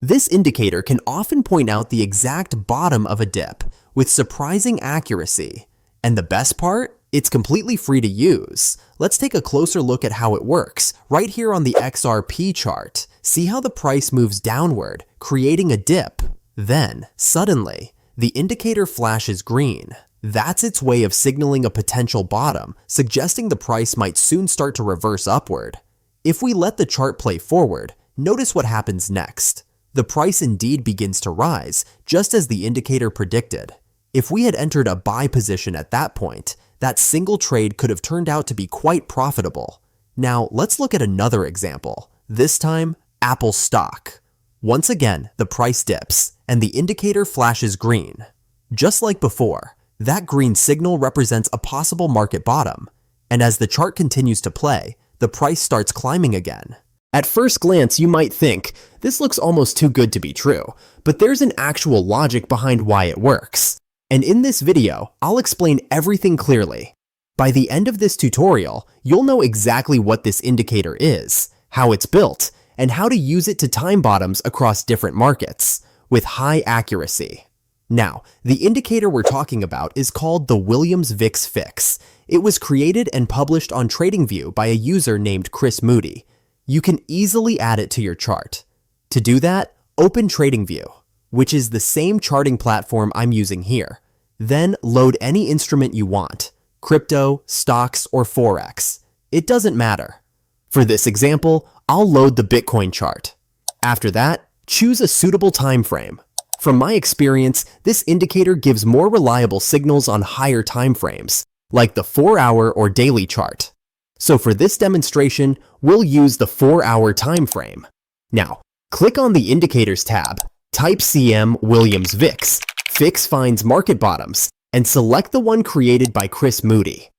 This indicator can often point out the exact bottom of a dip with surprising accuracy. And the best part? It's completely free to use. Let's take a closer look at how it works right here on the XRP chart. See how the price moves downward, creating a dip. Then, suddenly, the indicator flashes green. That's its way of signaling a potential bottom, suggesting the price might soon start to reverse upward. If we let the chart play forward, notice what happens next. The price indeed begins to rise, just as the indicator predicted. If we had entered a buy position at that point, that single trade could have turned out to be quite profitable. Now, let's look at another example. This time, Apple stock. Once again, the price dips, and the indicator flashes green. Just like before, that green signal represents a possible market bottom, and as the chart continues to play, the price starts climbing again. At first glance, you might think, this looks almost too good to be true, but there's an actual logic behind why it works. And in this video, I'll explain everything clearly. By the end of this tutorial, you'll know exactly what this indicator is, how it's built, and how to use it to time bottoms across different markets, with high accuracy. Now, the indicator we're talking about is called the Williams VIX Fix. It was created and published on TradingView by a user named Chris Moody. You can easily add it to your chart. To do that, open TradingView, which is the same charting platform I'm using here. Then load any instrument you want, crypto, stocks, or forex. It doesn't matter. For this example, I'll load the Bitcoin chart. After that, choose a suitable time frame. From my experience, this indicator gives more reliable signals on higher time frames, like the 4-hour or daily chart. So for this demonstration, we'll use the 4-hour time frame. Now, click on the Indicators tab, type CM Williams VIX, Fix finds market bottoms, and select the one created by Chris Moody.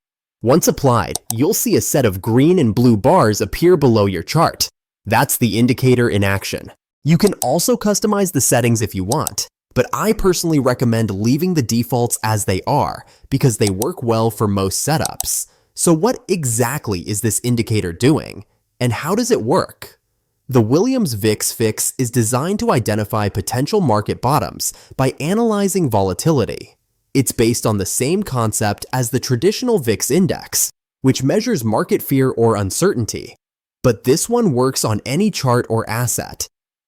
Once applied, you'll see a set of green and blue bars appear below your chart. That's the indicator in action. You can also customize the settings if you want, but I personally recommend leaving the defaults as they are because they work well for most setups. So what exactly is this indicator doing, and how does it work? The Williams VIX Fix is designed to identify potential market bottoms by analyzing volatility. It's based on the same concept as the traditional VIX index, which measures market fear or uncertainty. But this one works on any chart or asset.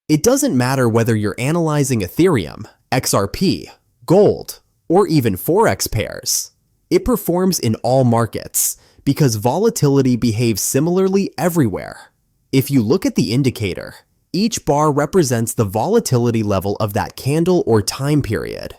It doesn't matter whether you're analyzing Ethereum, XRP, gold, or even forex pairs. It performs in all markets because volatility behaves similarly everywhere. If you look at the indicator, each bar represents the volatility level of that candle or time period.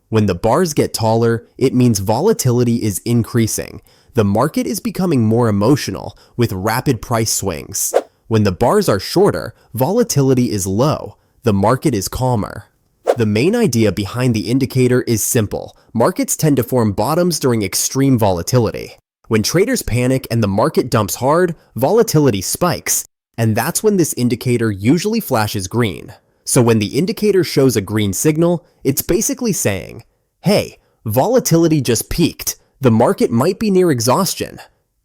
When the bars get taller, it means volatility is increasing. The market is becoming more emotional with rapid price swings. When the bars are shorter, volatility is low. The market is calmer. The main idea behind the indicator is simple. Markets tend to form bottoms during extreme volatility. When traders panic and the market dumps hard, volatility spikes, and that's when this indicator usually flashes green. So when the indicator shows a green signal, it's basically saying, hey, volatility just peaked. The market might be near exhaustion,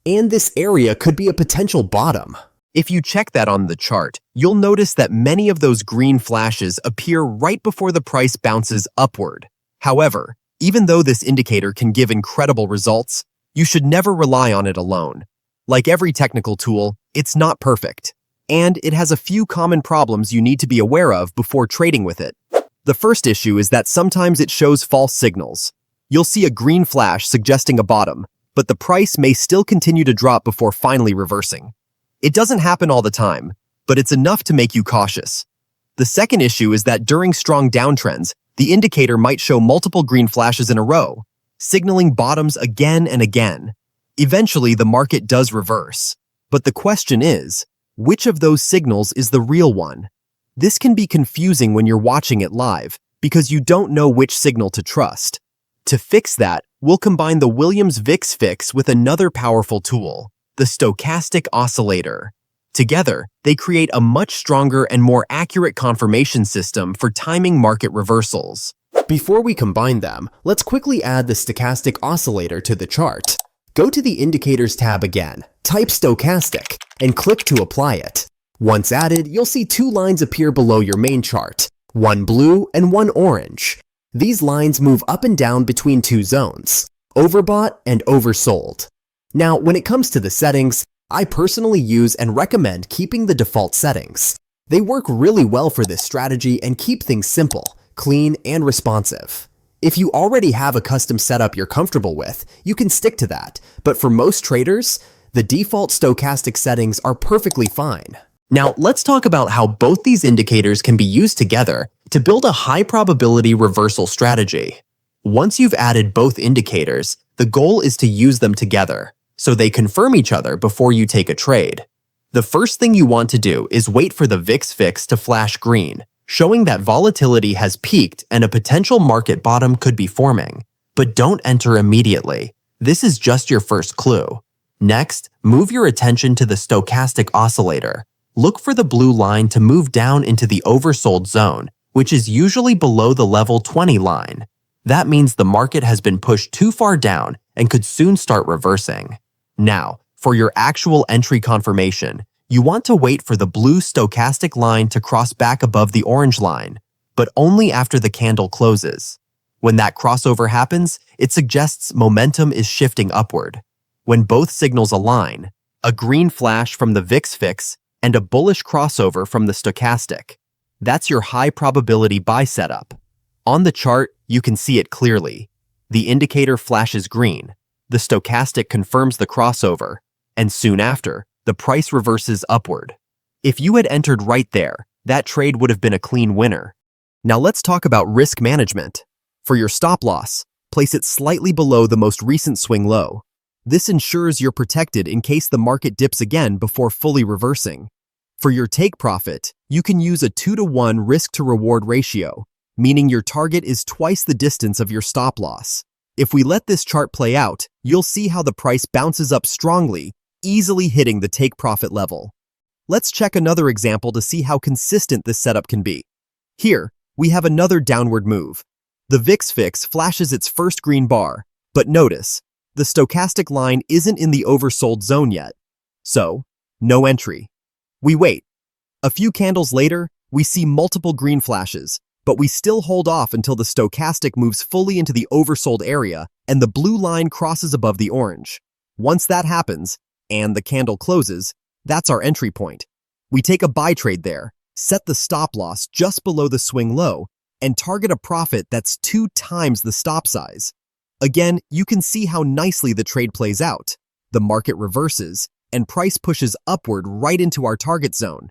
and this area could be a potential bottom. If you check that on the chart, you'll notice that many of those green flashes appear right before the price bounces upward. However, even though this indicator can give incredible results, you should never rely on it alone. Like every technical tool, it's not perfect, and it has a few common problems you need to be aware of before trading with it. The first issue is that sometimes it shows false signals. You'll see a green flash suggesting a bottom, but the price may still continue to drop before finally reversing. It doesn't happen all the time, but it's enough to make you cautious. The second issue is that during strong downtrends, the indicator might show multiple green flashes in a row, signaling bottoms again and again. Eventually, the market does reverse. But the question is, which of those signals is the real one? This can be confusing when you're watching it live, because you don't know which signal to trust. To fix that, we'll combine the Williams VIX Fix with another powerful tool, the Stochastic Oscillator. Together, they create a much stronger and more accurate confirmation system for timing market reversals. Before we combine them, let's quickly add the Stochastic Oscillator to the chart. Go to the Indicators tab again, type Stochastic, and click to apply it. Once added, you'll see two lines appear below your main chart, one blue and one orange. These lines move up and down between two zones, overbought and oversold. Now, when it comes to the settings, I personally use and recommend keeping the default settings. They work really well for this strategy and keep things simple, clean, and responsive. If you already have a custom setup you're comfortable with, you can stick to that, but for most traders, the default stochastic settings are perfectly fine. Now, let's talk about how both these indicators can be used together to build a high probability reversal strategy. Once you've added both indicators, the goal is to use them together, so they confirm each other before you take a trade. The first thing you want to do is wait for the VIX Fix to flash green, showing that volatility has peaked and a potential market bottom could be forming. But don't enter immediately. This is just your first clue. Next, move your attention to the Stochastic Oscillator. Look for the blue line to move down into the oversold zone, which is usually below the level 20 line. That means the market has been pushed too far down and could soon start reversing. Now, for your actual entry confirmation, you want to wait for the blue stochastic line to cross back above the orange line, but only after the candle closes. When that crossover happens, it suggests momentum is shifting upward. When both signals align, a green flash from the VIX Fix and a bullish crossover from the stochastic. That's your high probability buy setup. On the chart, you can see it clearly. The indicator flashes green, the stochastic confirms the crossover, and soon after, the price reverses upward. If you had entered right there, that trade would have been a clean winner. Now let's talk about risk management. For your stop loss, place it slightly below the most recent swing low. This ensures you're protected in case the market dips again before fully reversing. For your take profit, you can use a 2-to-1 risk-to-reward ratio, meaning your target is twice the distance of your stop loss. If we let this chart play out, you'll see how the price bounces up strongly, easily hitting the take profit level. Let's check another example to see how consistent this setup can be. Here, we have another downward move. The VIX Fix flashes its first green bar, but notice, the stochastic line isn't in the oversold zone yet. So, no entry. We wait. A few candles later, we see multiple green flashes, but we still hold off until the stochastic moves fully into the oversold area and the blue line crosses above the orange. Once that happens, and the candle closes, that's our entry point. We take a buy trade there, set the stop loss just below the swing low, and target a profit that's 2 times the stop size. Again, you can see how nicely the trade plays out. The market reverses, and price pushes upward right into our target zone.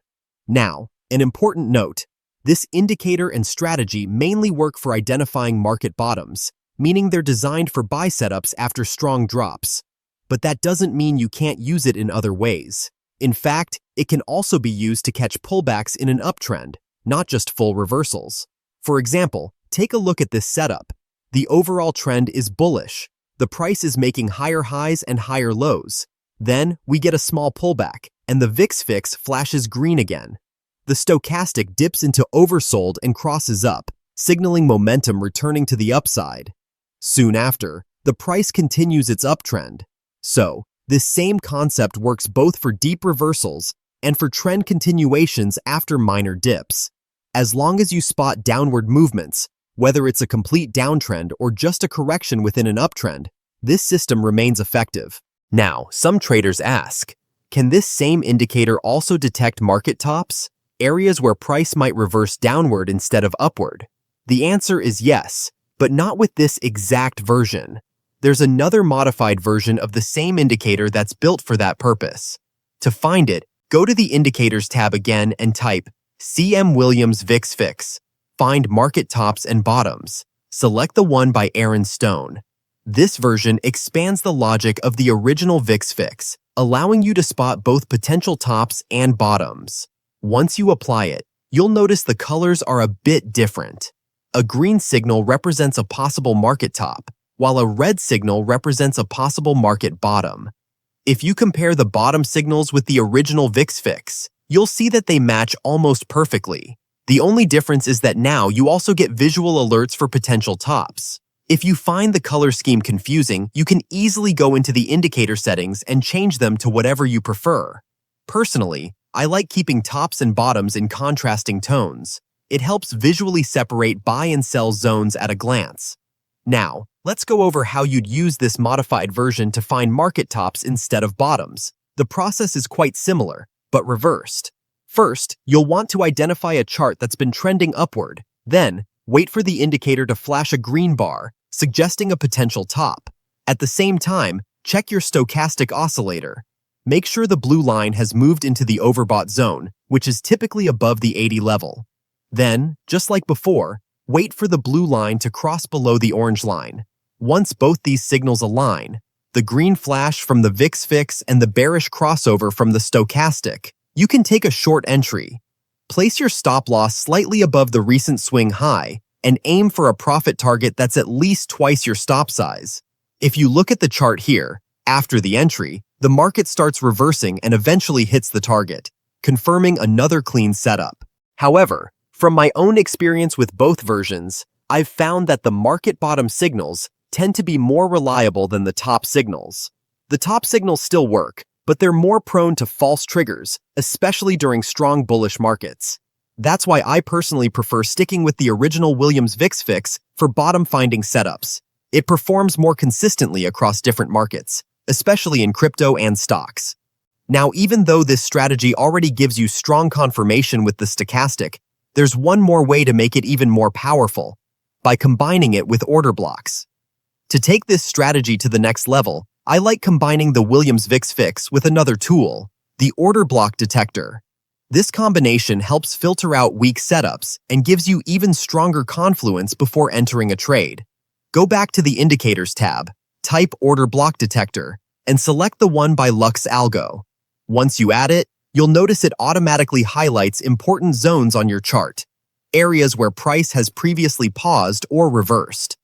Now, an important note. This indicator and strategy mainly work for identifying market bottoms, meaning they're designed for buy setups after strong drops. But that doesn't mean you can't use it in other ways. In fact, it can also be used to catch pullbacks in an uptrend, not just full reversals. For example, take a look at this setup. The overall trend is bullish. The price is making higher highs and higher lows. Then, we get a small pullback, and the VIX Fix flashes green again. The stochastic dips into oversold and crosses up, signaling momentum returning to the upside. Soon after, the price continues its uptrend. So, this same concept works both for deep reversals and for trend continuations after minor dips. As long as you spot downward movements, whether it's a complete downtrend or just a correction within an uptrend, this system remains effective. Now, some traders ask, can this same indicator also detect market tops? Areas where price might reverse downward instead of upward? The answer is yes, but not with this exact version. There's another modified version of the same indicator that's built for that purpose. To find it, go to the Indicators tab again and type Williams VIX Fix. Find Market Tops and Bottoms. Select the one by Aaron Stone. This version expands the logic of the original VIX Fix, allowing you to spot both potential tops and bottoms. Once you apply it, you'll notice the colors are a bit different. A green signal represents a possible market top, while a red signal represents a possible market bottom. If you compare the bottom signals with the original VIX Fix, you'll see that they match almost perfectly. The only difference is that now you also get visual alerts for potential tops. If you find the color scheme confusing, you can easily go into the indicator settings and change them to whatever you prefer. Personally, I like keeping tops and bottoms in contrasting tones. It helps visually separate buy and sell zones at a glance. Now, let's go over how you'd use this modified version to find market tops instead of bottoms. The process is quite similar, but reversed. First, you'll want to identify a chart that's been trending upward. Then, wait for the indicator to flash a green bar, suggesting a potential top. At the same time, check your stochastic oscillator. Make sure the blue line has moved into the overbought zone, which is typically above the 80 level. Then, just like before, wait for the blue line to cross below the orange line. Once both these signals align, the green flash from the VIX Fix and the bearish crossover from the stochastic, you can take a short entry. Place your stop loss slightly above the recent swing high and aim for a profit target that's at least twice your stop size. If you look at the chart here, after the entry, the market starts reversing and eventually hits the target, confirming another clean setup. However, from my own experience with both versions, I've found that the market bottom signals tend to be more reliable than the top signals. The top signals still work, but they're more prone to false triggers, especially during strong bullish markets. That's why I personally prefer sticking with the original Williams VIX Fix for bottom-finding setups. It performs more consistently across different markets, especially in crypto and stocks. Now, even though this strategy already gives you strong confirmation with the stochastic, there's one more way to make it even more powerful, by combining it with order blocks. To take this strategy to the next level, I like combining the Williams VIX Fix with another tool, the order block detector. This combination helps filter out weak setups and gives you even stronger confluence before entering a trade. Go back to the Indicators tab, type Order Block Detector, and select the one by Lux Algo. Once you add it, you'll notice it automatically highlights important zones on your chart, areas where price has previously paused or reversed.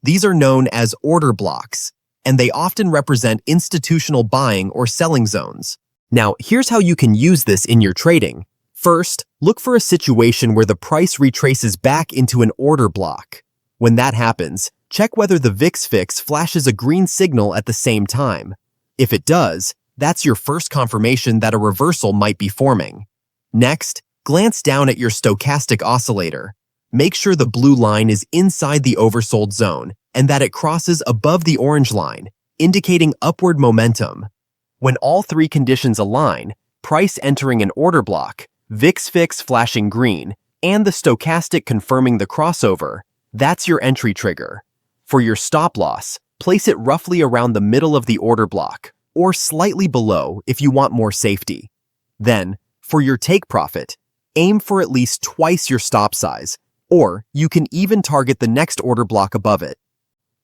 These are known as order blocks, and they often represent institutional buying or selling zones. Now, here's how you can use this in your trading. First, look for a situation where the price retraces back into an order block. When that happens, check whether the VIX Fix flashes a green signal at the same time. If it does, that's your first confirmation that a reversal might be forming. Next, glance down at your stochastic oscillator. Make sure the blue line is inside the oversold zone and that it crosses above the orange line, indicating upward momentum. When all three conditions align, price entering an order block, VIX Fix flashing green, and the stochastic confirming the crossover, that's your entry trigger. For your stop loss, place it roughly around the middle of the order block, or slightly below if you want more safety. Then, for your take profit, aim for at least twice your stop size, or you can even target the next order block above it.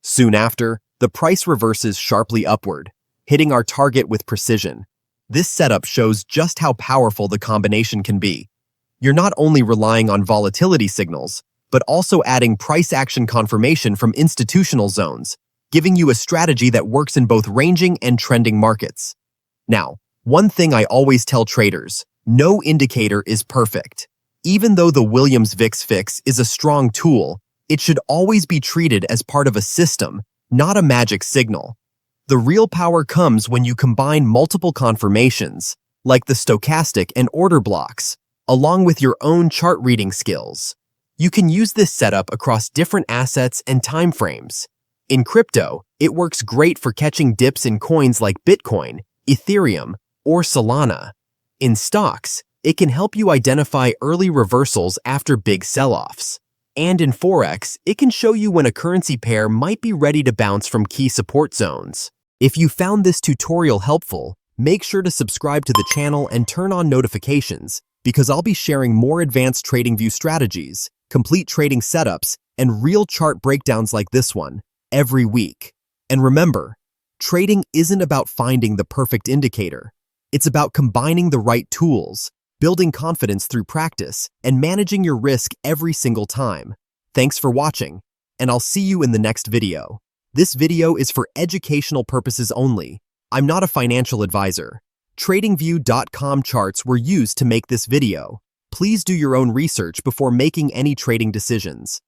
Soon after, the price reverses sharply upward, hitting our target with precision. This setup shows just how powerful the combination can be. You're not only relying on volatility signals, but also adding price action confirmation from institutional zones, giving you a strategy that works in both ranging and trending markets. Now, one thing I always tell traders, no indicator is perfect. Even though the Williams VIX Fix is a strong tool, it should always be treated as part of a system, not a magic signal. The real power comes when you combine multiple confirmations, like the stochastic and order blocks, along with your own chart reading skills. You can use this setup across different assets and time frames. In crypto, it works great for catching dips in coins like Bitcoin, Ethereum, or Solana. In stocks, it can help you identify early reversals after big sell-offs. And in forex, it can show you when a currency pair might be ready to bounce from key support zones. If you found this tutorial helpful, make sure to subscribe to the channel and turn on notifications, because I'll be sharing more advanced TradingView strategies, complete trading setups, and real chart breakdowns like this one every week. And remember, trading isn't about finding the perfect indicator. It's about combining the right tools, building confidence through practice, and managing your risk every single time. Thanks for watching, and I'll see you in the next video. This video is for educational purposes only. I'm not a financial advisor. TradingView.com charts were used to make this video. Please do your own research before making any trading decisions.